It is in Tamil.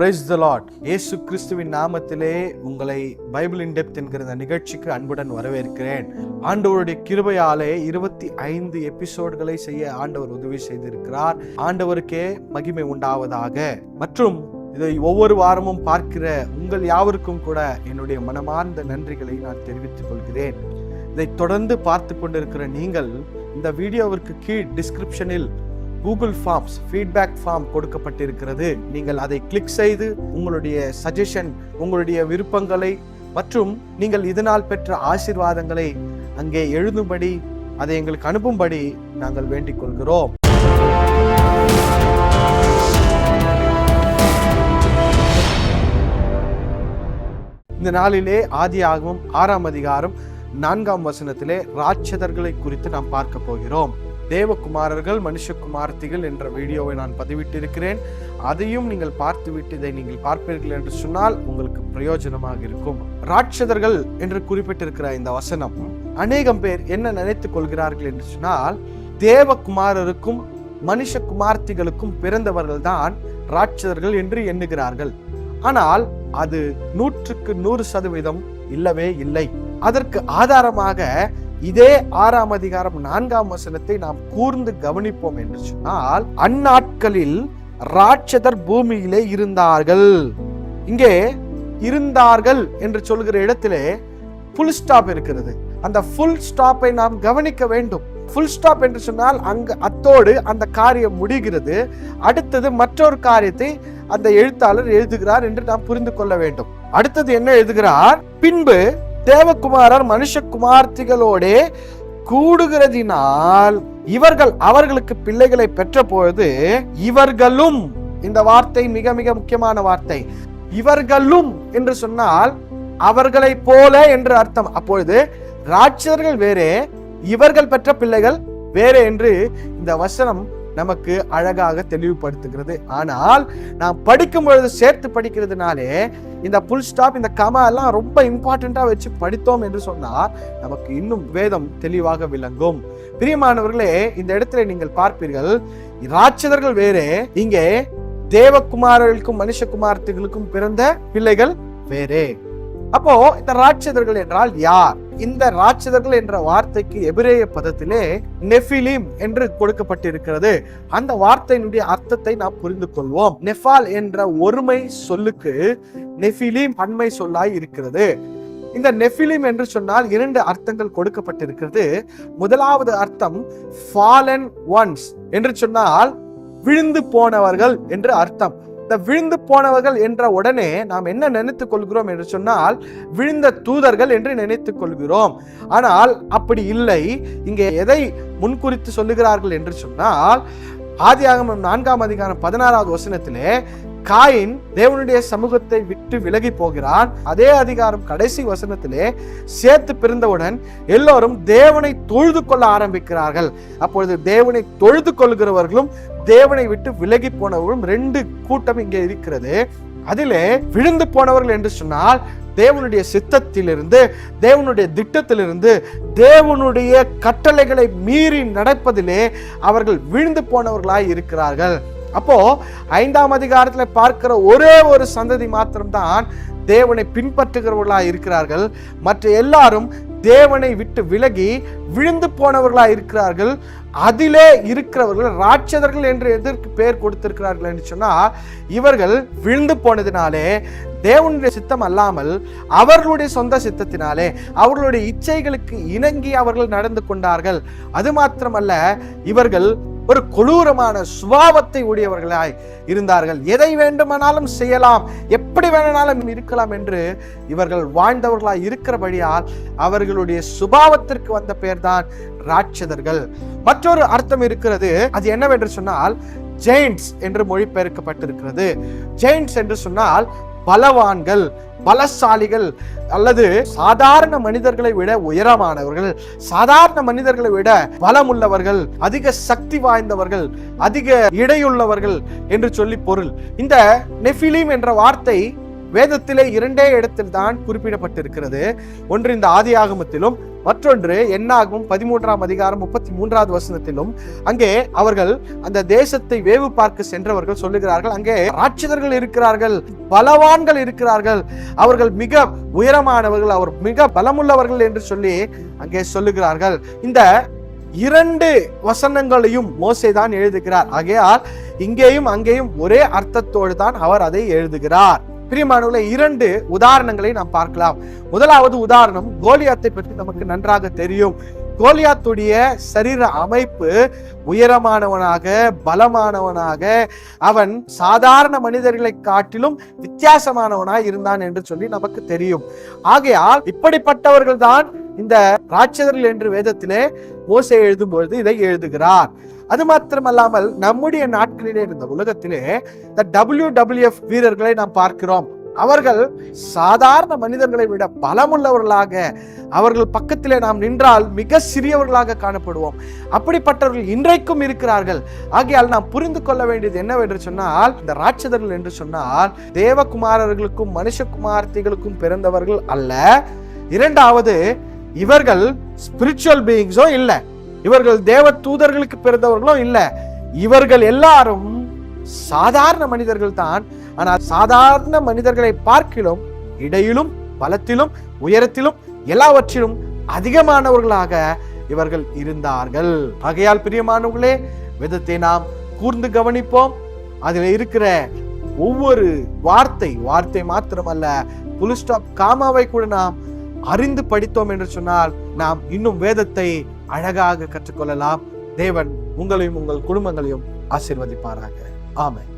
Praise the Lord. இயேசு கிறிஸ்துவின் நாமத்திலே உங்களை பைபிள் இன் டெப்த் என்கிற இந்த நிகழ்ச்சிக்கு அன்புடன் வரவேற்கிறேன். ஆண்டவருடைய கிருபையாலே 25 எபிசோடுகளை செய்ய ஆண்டவர் உதவி செய்திருக்கிறார். ஆண்டவருக்கே மகிமை உண்டாவதாக. மற்றும் இதை ஒவ்வொரு வாரமும் பார்க்கிற உங்கள் யாவருக்கும் கூட என்னுடைய மனமார்ந்த நன்றிகளை நான் தெரிவித்துக் கொள்கிறேன். இதை தொடர்ந்து பார்த்து கொண்டிருக்கிற நீங்கள் இந்த வீடியோவிற்கு கீழ் டிஸ்கிரிப்ஷனில் கூகுள் ஃபார்ம்ஸ் ஃபீட்பேக் ஃபார்ம் கொடுக்கப்பட்டிருக்கிறது. நீங்கள் அதை கிளிக் செய்து உங்களுடைய சஜஷன், உங்களுடைய விருப்பங்களை மற்றும் நீங்கள் இதனால் பெற்ற ஆசீர்வாதங்களை அங்கே எழுதும்படி, அதை எங்களுக்கு அனுப்பும்படி நாங்கள் வேண்டிக் கொள்கிறோம். இந்த நாளிலே ஆதியாகமம் 6ஆம் அதிகாரம் 4ஆம் வசனத்திலே ராட்சதர்களை குறித்து நாம் பார்க்க போகிறோம். தேவகுமாரர்கள் மனுஷகுமார்த்திகள் என்ற வீடியோவை நான் பதிவிட்டிருக்கிறேன். அதையும் நீங்கள் பார்த்துவிட்டு இதை நீங்கள் பார்ப்பீர்கள் என்று சொன்னால் உங்களுக்கு பிரயோஜனமாக இருக்கும். ராட்சதர்கள் என்று குறிப்பிட்டிருக்கிற இந்த வசனம், அநேகம் பேர் என்ன நினைத்துக் கொள்கிறார்கள் என்று சொன்னால், தேவகுமாரருக்கும் மனுஷகுமார்த்திகளுக்கும் பிறந்தவர்கள் தான் ராட்சதர்கள் என்று எண்ணுகிறார்கள். ஆனால் அது 100% இல்லவே இல்லை. அதற்கு ஆதாரமாக இதே 6ஆம் அதிகாரம் 4ஆம் வசனத்தை நாம் கூர்ந்து கவனிப்போம் என்று சொன்னால், அந்நாட்களில் ராட்சதர் பூமியிலே இருந்தார்கள். இங்கே இருந்தார்கள் என்று சொல்கிற இடத்திலே ஃபுல் ஸ்டாப் இருக்கிறது. அந்த ஃபுல் ஸ்டாப்பை நாம் கவனிக்க வேண்டும். ஃபுல் ஸ்டாப் என்று சொன்னால் அங்கு அத்தோடு அந்த காரியம் முடிகிறது. அடுத்தது மற்றொரு காரியத்தை அந்த எழுத்தாளர் எழுதுகிறார் என்று நாம் புரிந்து கொள்ள வேண்டும். அடுத்தது என்ன எழுதுகிறார்? பின்பு தேவகுமாரர் மனுஷகுமார்த்திகளோடே கூடுகிறதினால் இவர்கள் அவர்களுக்கு பிள்ளைகளை பெற்ற பொழுது, இவர்களும், இந்த வார்த்தை மிக மிக முக்கியமான வார்த்தை. இவர்களும் என்று சொன்னால் அவர்களை போல என்று அர்த்தம். அப்பொழுது ராட்சதர்கள் வேறே, இவர்கள் பெற்ற பிள்ளைகள் வேறே என்று இந்த வசனம் நமக்கு அழகாக தெளிவுபடுத்துகிறது. ஆனால் நாம் படிக்கும் பொழுது சேர்த்து படிக்கிறதுனாலே இந்த புல் ஸ்டாப், இந்த கமா எல்லாம் ரொம்ப இம்பார்ட்டண்டா வச்சு படித்தோம் என்று சொன்னால் நமக்கு இன்னும் வேதம் தெளிவாக விளங்கும். பிரியமானவர்களே, இந்த இடத்துல நீங்கள் பார்ப்பீர்கள், ராட்சதர்கள் வேறே, இங்கே தேவகுமாரர்களுக்கும் மனுஷகுமார்த்திகளுக்கும் பிறந்த பிள்ளைகள் வேறே. அப்போ இந்த ராட்சதர்கள் என்றால் யார்? இந்த ராட்சதர்கள் என்ற வார்த்தைக்கு எபிரேய பதத்திலே நெஃபிலிம் என்று கொடுக்கப்பட்டிருக்கிறது. அந்த வார்த்தையினுடைய அர்த்தத்தை நாம் புரிந்து கொள்வோம். நெஃபால் என்ற ஒருமை சொல்லுக்கு நெஃபிலிம் பன்மை சொல்லாய் இருக்கிறது. இந்த நெஃபிலிம் என்று சொன்னால் 2 அர்த்தங்கள் கொடுக்கப்பட்டிருக்கிறது. முதலாவது அர்த்தம் ஃபாலன் ஒன்ஸ் என்று சொன்னால் விழுந்து போனவர்கள் என்று அர்த்தம். இந்த விழுந்து போனவர்கள் என்ற உடனே நாம் என்ன நினைத்துக் கொள்கிறோம் என்று சொன்னால், விழுந்த தூதர்கள் என்று நினைத்துக் கொள்கிறோம். ஆனால் அப்படி இல்லை. இங்கே எதை முன்குறித்து சொல்லுகிறார்கள் என்று சொன்னால், ஆதியாகமம் 4ஆம் அதிகாரம் 16ஆவது வசனத்திலே காயின் தேவனுடைய சமூகத்தை விட்டு விலகி போகிறான். அதே அதிகாரம் கடைசி வசனத்திலே சேத்து பிறந்தவுடன் எல்லோரும் தேவனை தொழுது கொள்ள ஆரம்பிக்கிறார்கள். அப்பொழுது தேவனை தொழுது கொள்கிறவர்களும் தேவனை விட்டு விலகி போனவர்களும் 2 கூட்டம் இங்கே இருக்கிறது. அதிலே விழுந்து போனவர்கள் என்று சொன்னால் தேவனுடைய சித்தத்திலிருந்து, தேவனுடைய திட்டத்திலிருந்து, தேவனுடைய கட்டளைகளை மீறி நடப்பதிலே அவர்கள் விழுந்து போனவர்களாய் இருக்கிறார்கள். அப்போ 5ஆம் அதிகாரத்துல பார்க்கிற ஒரே ஒரு சந்ததி மாத்திரம்தான் தேவனை பின்பற்றுகிறவர்களாய் இருக்கிறார்கள். மற்ற எல்லாரும் தேவனை விட்டு விலகி விழுந்து போனவர்களாய் இருக்கிறார்கள். அதிலே இருக்கிறவர்கள் ராட்சதர்கள் என்று எதற்கு பெயர் கொடுத்திருக்கிறார்கள் என்று சொன்னால், இவர்கள் விழுந்து போனதினாலே தேவனுடைய சித்தம் அல்லாமல் அவர்களுடைய சொந்த சித்தத்தினாலே அவர்களுடைய இச்சைகளுக்கு இணங்கி அவர்கள் நடந்து கொண்டார்கள். அது மாத்திரமல்ல, இவர்கள் ஒரு கொடூரமான சுபாவத்தை உடையவர்களாய் இருந்தார்கள். எதை வேண்டுமானாலும் செய்யலாம், எப்படி வேணுமானாலும் இருக்கலாம் என்று இவர்கள் வாழ்ந்தவர்களாய் இருக்கிறபடியால் அவர்களுடைய சுபாவத்திற்கு வந்த பெயர் தான் ராட்சதர்கள். மற்றொரு அர்த்தம் இருக்கிறது. அது என்னவென்று சொன்னால் ஜெயின்ட்ஸ் என்று மொழிபெயர்க்கப்பட்டிருக்கிறது. ஜெயின்ட்ஸ் என்று சொன்னால் பலவான்கள், பலசாலிகள், அல்லது சாதாரண மனிதர்களை விட உயரமானவர்கள், சாதாரண மனிதர்களை விட பலமுள்ளவர்கள், அதிக சக்தி வாய்ந்தவர்கள், அதிக இடையுள்ளவர்கள் என்று சொல்லி பொருள். இந்த நெஃபிலிம் என்ற வார்த்தை வேதத்திலே 2 இடத்தில் தான் குறிப்பிடப்பட்டிருக்கிறது. ஒன்று இந்த ஆதியாகமத்திலும், மற்றொன்று என்னாகும் 13ஆம் அதிகாரம் 33வது வசனத்திலும். அங்கே அவர்கள் அந்த தேசத்தை வேவு பார்க்க சென்றவர்கள் சொல்லுகிறார்கள், அங்கே ராட்சதர்கள் இருக்கிறார்கள், பலவான்கள் இருக்கிறார்கள், அவர்கள் மிக உயரமானவர்கள், அவர் மிக பலமுள்ளவர்கள் என்று சொல்லி அங்கே சொல்லுகிறார்கள். இந்த 2 வசனங்களையும் மோசே தான் எழுதுகிறார். ஆகையால் இங்கேயும் அங்கேயும் ஒரே அர்த்தத்தோடு தான் அவர் அதை எழுதுகிறார். பிரியமானவர்களே, 2 உதாரணங்களை நாம் பார்க்கலாம். முதலாவது உதாரணம், கோலியாத்தை பற்றி நமக்கு நன்றாக தெரியும். கோலியாத்துடைய சரீர அமைப்பு உயரமானவனாக, பலமானவனாக, அவன் சாதாரண மனிதர்களை காட்டிலும் வித்தியாசமானவனாய் இருந்தான் என்று சொல்லி நமக்கு தெரியும். ஆகையால் இப்படிப்பட்டவர்கள் தான் இந்த ராட்சதர்கள் என்று வேதத்திலே மோசே எழுதும் பொழுது இதை எழுதுகிறார். அது மாத்திரமல்லாமல் நம்முடைய நாட்களிலே இருந்த உலகத்திலே இந்த WWF வீரர்களை நாம் பார்க்கிறோம். அவர்கள் சாதாரண மனிதர்களை விட பலமுள்ளவர்களாக, அவர்கள் பக்கத்திலே நாம் நின்றால் மிக சிறியவர்களாக காணப்படுவோம். அப்படிப்பட்டவர்கள் இன்றைக்கும் இருக்கிறார்கள். ஆகையால் நாம் புரிந்து கொள்ள வேண்டியது என்னவென்று சொன்னால், இந்த ராட்சதர்கள் என்று சொன்னால் தேவகுமாரர்களுக்கும் மனுஷகுமார்த்திகளுக்கும் பிறந்தவர்கள் அல்ல. இரண்டாவது, இவர்கள் ஸ்பிரிச்சுவல் பீயிங்ஸோ இல்லை, இவர்கள் தேவ தூதர்களுக்கு பிறந்தவர்களும் இல்லை. இவர்கள் எல்லாரும் சாதாரண மனிதர்கள் தான். ஆனால் சாதாரண மனிதர்களை பார்க்கிலும் இடையிலும் பலத்திலும் உயரத்திலும் எல்லாவற்றிலும் அதிகமானவர்களாக இவர்கள் இருந்தார்கள். ஆகையால் பிரியமானவர்களே, வேதத்தை நாம் கூர்ந்து கவனிப்போம். அதில் இருக்கிற ஒவ்வொரு வார்த்தை மாத்திரமல்ல, புல் ஸ்டாப், காமாவை கூட நாம் அறிந்து படித்தோம் என்று சொன்னால் நாம் இன்னும் வேதத்தை அழகாக கற்றுக்கொள்ளலாம். தேவன் உங்களையும் உங்கள் குடும்பங்களையும் ஆசீர்வதிப்பாராக. ஆமென்.